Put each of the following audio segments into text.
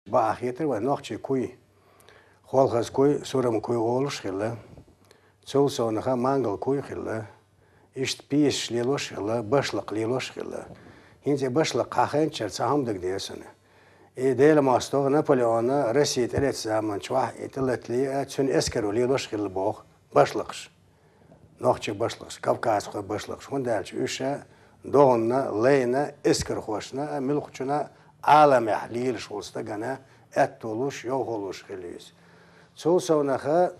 Bahieter ve nokçe kuy. Kolhaz kuy, suram kuy oluş hille. Çolsonaha mangal kuy hille. İşte piş liloş hille, başlık liloş hille. Hince başlık kahın çerçahımdık diyesine. Değil mastoğ Napoleon'a Rusya telet zaman çuah etiletli çün esker liloş hille boğ başlıkış. Nokçe başlıkış, Kavkaz kuy başlıkış. Hundelç üşe doğunna, leyna, esker hoşna, mülkçuna aleme liliş olsa gana et oluş, yok oluş hiliyiz. Çolsonaha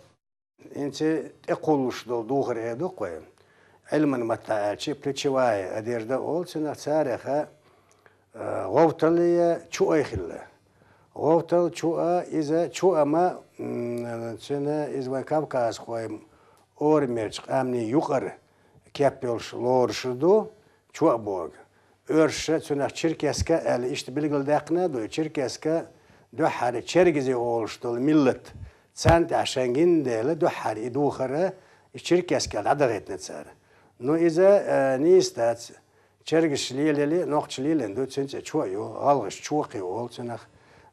ince ekoluş doğru edu koyun. Ilmin mattaelçi pliçivay adirde olsun tarihe govtaliye çuayhille. Govtal çua ize çuama çene izvan Kavkaz koyum ormerç amni yukarı kepyolş lorşudu çua borg. Örşe çuna Çirkeske el işte bilgildekne do Çirkeske duhari Çergizi oluştul millet. Sen de aşengin dele duhari iduhara Çirkeske adagetnet sar. No ize ni istat Çergişliyeli nokçliyeli do çence çuayo algış çuaqi ol çuna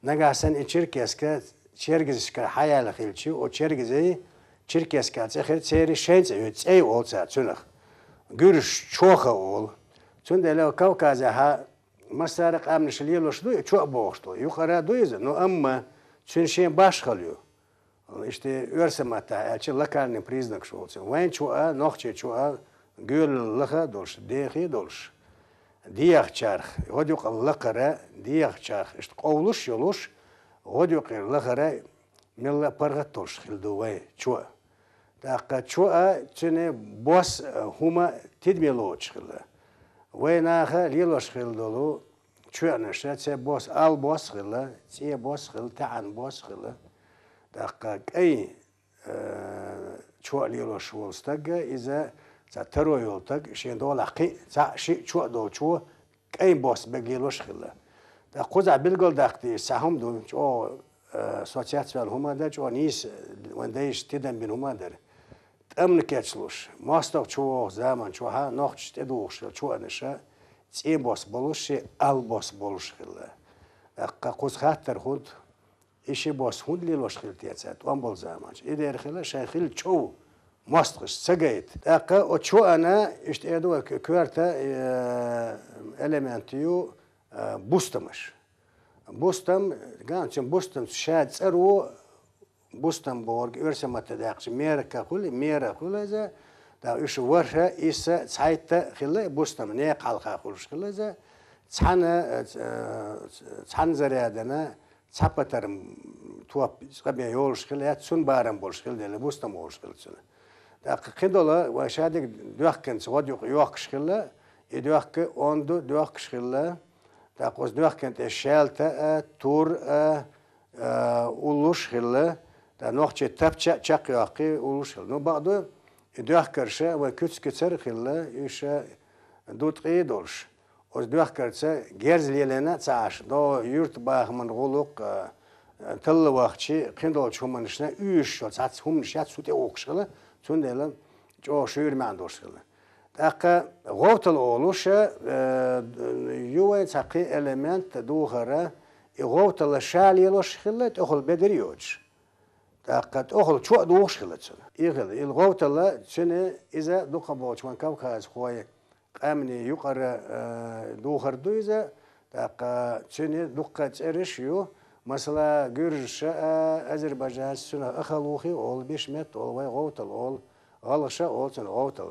nagasen Çirkeske Çergizişka hayal xilçi o Çergizi Çirkeske çeher çeri şence ötsey olsa çuna görüş çoğa ol. Çünkü Kavkaz'a ha masarık amnişliği loşdu çok boğuştu. Yukarı duyuyor. No ama çünkü baş kalıyor. İşte örsematta elçi lakalni priznak şu olsun. Vayn çoğa nokçe çoğa gül laha dolş, dehi dolş. Diyah çarh. Hoduk lakara diyah çarh. İşte kovluş yoluş. Hoduk lakara milla pargat dolş hildu vay çoğa. Dakika çoğa çünkü boş huma tidmelo çıkıldı. Vaynaha liloş xildolu çuanışa çe bos al bos xilla çe bos xil taan bos xilla dakika ay çua liloş olstaga iza ça teroyoltag şimdi olaqi ça şi çua do çua ay bos begliloş xilla da qoza bilgol daqti sahum do o sosyal humada o nis wendeş tiden bin humadar أمن كاتشلوش ماستوك شو زمان شو ها نوختش تدوش شو أنشا تي بوس بولوش أل بوس بولوش خلا قوس خاطر خود إيشي بوس خود ليلوش خل تياتسات وان زمان إذا خلا شايخيل شو ماستوش سجيت أقا وشو أنا إشتيادو كوارتا إليمنتيو بوستمش بوستم كان بوستم شاد سرو Bustenborg, örsematte daqs Amerika kuli, Mera kuli za, da üç varsa ise sayta kili Bustem ne kalka kuliş kili za, çan zariyadana çapatarım tuap skabiya yoluş kili, ya sun baram boluş kili dele Bustem oluş kili çuna. Da kidola ve şadik duakken sıvad yok kili, duakke ondu duak kili, da koz duakken te şelta tur uluş kili. Da nokçe tapça çakıyaqi uluşul. No bağdı duakkarşa ve küçükçer xilla işe dutqi dolş. O duakkarça gerzlelene çaş. Do yurt bağımın goluq tıllı vaqçı qindol çumanışna üç çat humniş yat sute oqşılı. Çundela o şüürmen dolşılı. Daqa qotal oluşa yuva çaqi element duğara qotal şaliloş xilla toxul bederiyoç. Dakat أخل شو دوش خلتنا إيغل الغوتلا شنو إذا دوخ بوش من كوكاز خوي قامني يقرأ دوخر دو إذا داك شنو دوخ تريشيو مثلا جرش أذربيجان شنو أخلوخي أول بيش مت أول وي غوتل أول غلشة أول شنو غوتل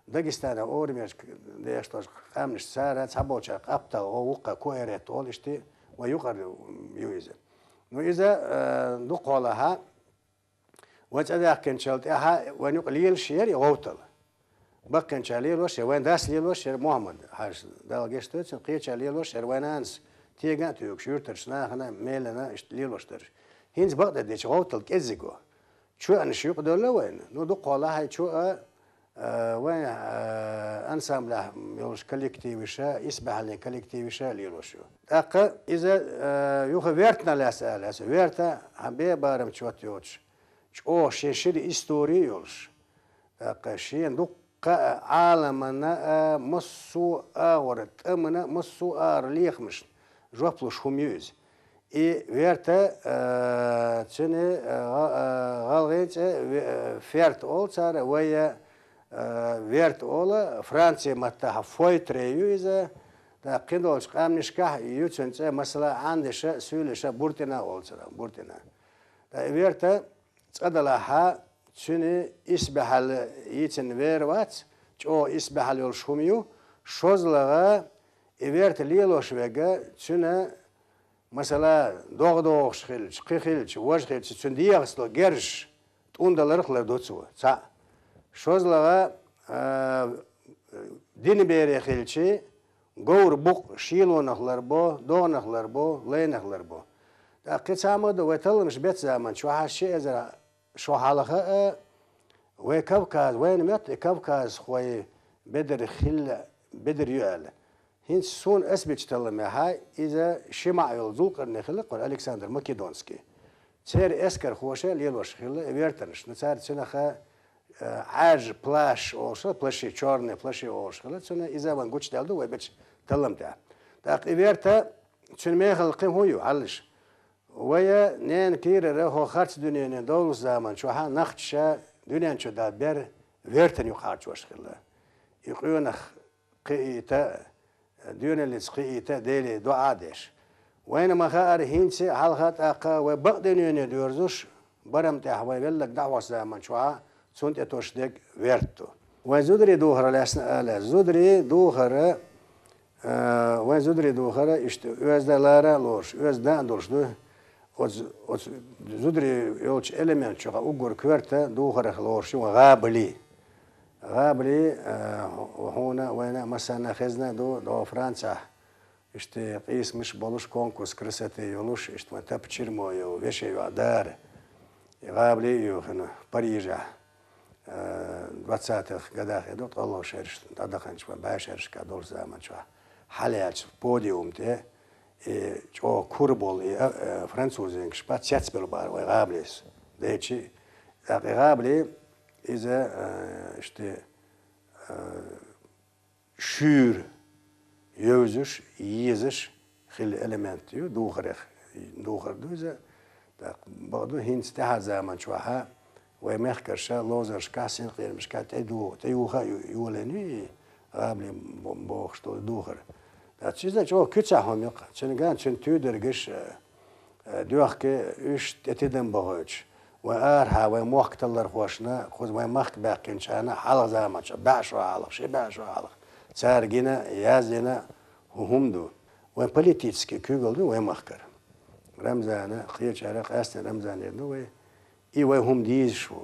داغستان أورميش ديشتوش قامنش سارة تبوشك أبطل أو وقا كويرت أول إشتي ويقرأ يويزا وإذا دوخ لها وأنا كان شلت أها وين يقليل شير يغوتل بكن شاليل وش وين داس ليل وش محمد حاج دالجيش تيجي قيل شاليل وش وين أنس تيجي تيوك شورتر سنا هنا ميلنا ليل وش تر هينز بقدر ديش غوتل كزيجو شو أنا شو يقدر له وين نودق قالها هاي شو وين أنسامله يلوش كولكتيفيشة يسبح لي كولكتيفيشة ليل وشو أقا إذا يوخ ويرتنا لسأل ويرتا حبي بارم شو تيوش o şeşir istoriyoruz. Kaşiyen dukka alamana musu ağır, amına musu ağır liyakmış. Jopluş humyüz. verte çünkü galgıç fert olsa veya vert ola Fransa matta foy treyu ize da kindolç kamnişkah yuçunca mesela andişe söylüşe burtina olsa burtina da verte çadala ha çünkü isbehal için vervat o isbehal yol şumiyu şozlağa verte liloş vega çünkü mesela doğ şilç, kıhilç, vajhilç, çünkü diyağıslı gerş tundalarıklar dotsu. Sa şozlağa dini beri xilçi gavur buk şilonaklar bu, doğnaklar bu, leynaklar bu. Da kıçamadı ve talmış bet zaman şu haşi ezra şu halaka ve Kavkaz ve nimet Kavkaz xoy bedir xil bedir yual. Hinç son esbiç talımı hay iza şima yol zulqar nexilq ve Alexander Makedonski. Çer esker xoşa liloş xil vertaniş. Nçar çunaxa aj plaş olsa plaşı çorne plaşı olsa çuna iza van guç daldı ve beç talım da. Da verta çunme xalqim huyu alış. Ve nen kire ho xarç dünyanın dolu zaman şu ha naxça dünyanın şu da ber verten yuqarç hoşxil. Yuqyonaq qita ديوناليس قيتا ديلي دعاء ديش وين ما خار هينسي حلقات أقا وبقدنيون ديورزوش برم تحوي بلك دعوة زمان شوها سنت اتوش ديك ويرتو وزودري دوهر لسنا آلا زودري دوهر وزودري دوهر işte özdelara loş özden doluşdu o zudri yolç element çoğa ugur kverta دوهر loş غابلي غابلي وهنا وين مثلا خزنا دو فرنسا işte قيسمش بولوش كونكورس كرساتي يولوش işte ما تبشيرمو يو ويشي يودار غابلي يو هنا باريجا 20-х годах идут الله шерш дадаханч башерш кадол zaman şu halyaç podiumte o kurbol Fransuzun şpat çetsbel bar ve gablis deçi gabli ize işte şür yözüş yiziş hil element diyor doğru diyor da bağdu hinste ha zaman şu ha ve mehkerşa lozer kasin qirmiş kat edu ha yoleni qabli boğuştu doğru da çizde çok küçük ham yok çünkü gan çünkü tüdergiş diyor ki üç etiden bağış وآرها وموقت الله خوشنا خذ ومخت باقين شانا حلق زمان شا بعشو حلق شي بعشو حلق سارجنا يازنا وهم دو وبوليتيسكي كوغل دو ومخكر رمزانا خير شارق أسنا رمزان يدو إي وهم ديز شو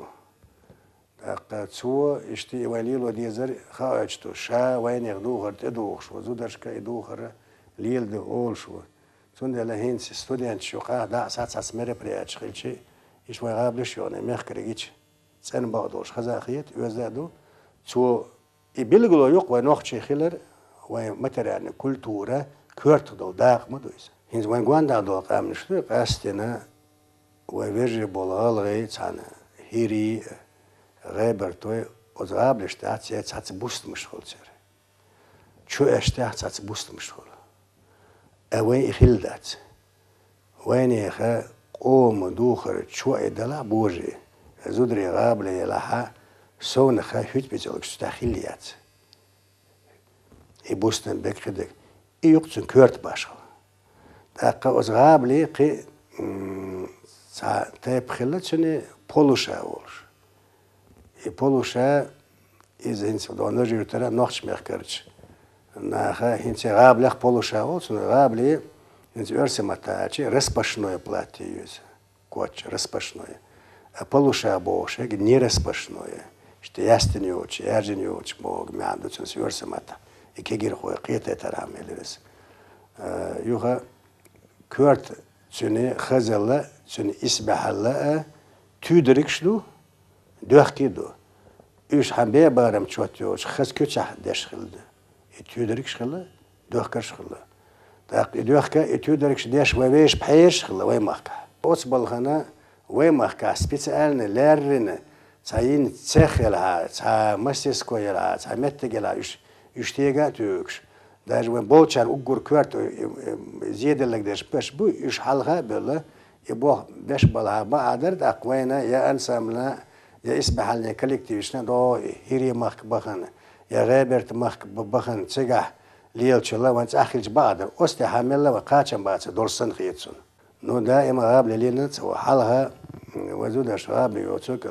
قاتسو اشتي وليل وديزر خاجتو شا وين يغدو غرت ادوخ شو زودرشكا ادوخر ليل دو اول شو تون دلا هينس ستودنت شو قا دا ساعات مره برياتش خيلشي İş var qabliş yani mehkere geç. Sen bağdoş xazaqiyet özledu. Ço bilgilo yok ve noqçı xiler ve materyal kultura körtdol dağmı doysa. Hinz van gwanda do qamnıştı qastena ve verje bolalgı çana hiri rebertoy o qabliş taçı çaçı bustmuş holçer. Ço eşte çaçı bustmuş hol. Eve ihildat. Ve ne قوم دوخر شو إدلا بوجي زودري غابلة يلاها سون خايف بيجلك استخيليات يبوستن بكردك يقصن كورت باشا دقة أز غابلة قي تايب خلت شنو بولوشا أولش بولوشا إذا هنس دون نرجع ترى نخش مخكرش ناخا هنس غابلة بولوشا أولش غابلة Örsematači raspašnoje platijus, koč raspašnoje. A paluša boše, ni raspašnoje. Što jastin oči, eržin oči, mog meanducun si örsemata. I kegir hoje qiyete tarameliris. Yuha kört çuni xazalla, çuni isbahalla tüdrik şlu, döhkidu. Üç hambe baram çotuyoç, xaz köçah deşkhildi. Tüdrik şkhilla, döhkar şkhilla. Дюхка и тюдерик шдеш вевеш пхеш хла вемахка. Оцбалхана вемахка специально леррина цаин цехела, ца мастерскоя, ца меттегела үштега тюкш. Даже when bolçar ugur kvart ziyadelik deş beş bu iş halha böyle bu beş bala baadır da akvayna ya ensamla ya isbahalne kolektivişne do hiri mak bakın ya Robert mak bakın çega liyelçala ve ahilç baadır oste hamella ve kaçan baatsa dorsan khiyetsun no daima قبل لينت وحالها وزود شباب يوتك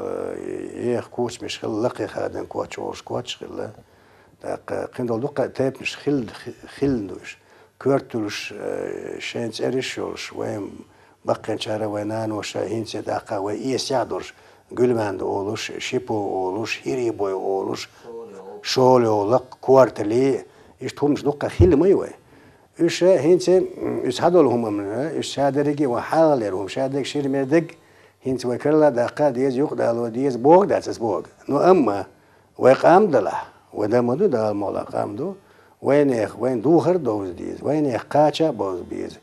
يخ مش خلقي خادن كوتش خلا قندل دقة تاب مش خلدوش كورتلوش شانس إريشولش وين بقين شارع وينان وشاهين سداقة وإيس يعدرش قلمان أولوش شيبو أولوش هيري بوي أولوش شول أولق كوارتلي يشتهمش دقة خل ميوه إيش هينس إيش هذول هم من إيش شادريجي وحالرهم شادريج شير مردق هينس وكرلا دقة ديز يقدر ديز بوق داتس بوق نو أما ويقام دله وده مدو ده المولا قامدو وين دوخر دوز ديز وين قاچا بوز بيز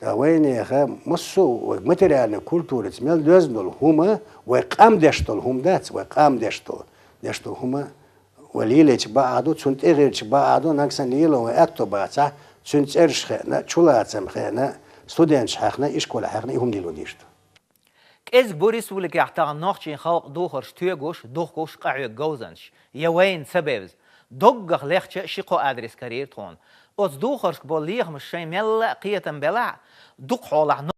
ده وين مصو وماتيريال كولتور تسمل دوزنول هما وقام دشتول هم دات وقام دشتول هما وليلة بعضو تسنت إغيرش بعضو نكسن ليلو أكتو بعضا تسنت إرش خينا تشولاتسم خينا ستودنتش حقنا إشكولا حقنا هم ديلو ديشتو از بوريس ولك يحتاج ناخشين خلق دوخرش تيجوش دوخوش قاعد جوزنش يوين سبب دوغ لخش شقو أدرس كارير تون أز دوخرش بوليغ مش شيء ملا قيتم بلع دوق حوله